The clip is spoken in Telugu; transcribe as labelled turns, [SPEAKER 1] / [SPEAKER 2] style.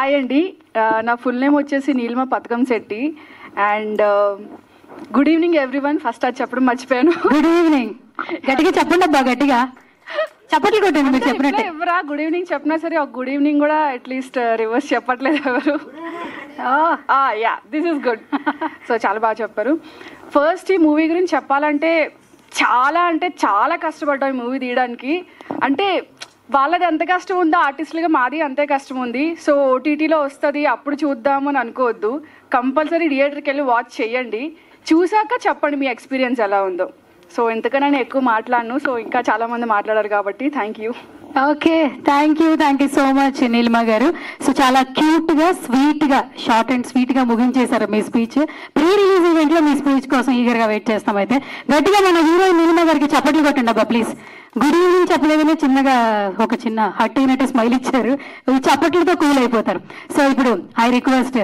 [SPEAKER 1] హాయ్ అండి, నా ఫుల్ నేమ్ వచ్చేసి నీలిమ పథకం Shetty. And good evening everyone. First అది చెప్పడం మర్చిపోయాను.
[SPEAKER 2] Good evening. గట్టిగా చెప్పండి అబ్బా, గట్టిగా చప్పట్లు కొట్టండి మీరు చెప్పినట్టు.
[SPEAKER 1] ఎవరా గుడ్ ఈవినింగ్ చెప్పినా సరే ఒక గుడ్ ఈవినింగ్ కూడా అట్లీస్ట్ రివర్స్ చెప్పట్లేదు ఎవరు. Yeah, this is good. So చాలా బాగా చెప్పారు. ఫస్ట్ ఈ మూవీ గురించి చెప్పాలంటే చాలా కష్టపడ్డాం ఈ మూవీ తీయడానికి. అంటే వాళ్ళది ఎంత కష్టం ఉందో ఆర్టిస్టులుగా మాది అంతే కష్టం ఉంది. సో ఓటీటీలో వస్తుంది అప్పుడు చూద్దాము అని అనుకోవద్దు. కంపల్సరీ థియేటర్కి వెళ్ళి వాచ్ చేయండి. చూసాక చెప్పండి మీ ఎక్స్పీరియన్స్ ఎలా ఉందో. సో ఇంతకన్నా నేను ఎక్కువ మాట్లాడను. సో ఇంకా చాలా మంది మాట్లాడారు కాబట్టి thank you.
[SPEAKER 2] Okay, thank you so much Neelima గారు. సో చాలా క్యూట్ గా స్వీట్ గా షార్ట్ అండ్ స్వీట్ గా ముగించేశారు మీ స్పీచ్. ప్రీ రిలీజ్ ఈవెంట్ లో మీ స్పీచ్ కోసం ఈగర్ గా వెయిట్ చేస్తాం. అయితే గట్టిగా మన హీరోయిన్ నీలిమ గారికి చప్పట్లు కొట్టండి అబ్బా ప్లీజ్. గుడ్ ఈవినింగ్ చెప్పలేదని చిన్నగా ఒక చిన్న హట్ అయినట్టు స్మైల్ ఇచ్చారు. ఈ చప్పట్లతో కూల్ అయిపోతారు. సో ఇప్పుడు ఐ రిక్వెస్ట్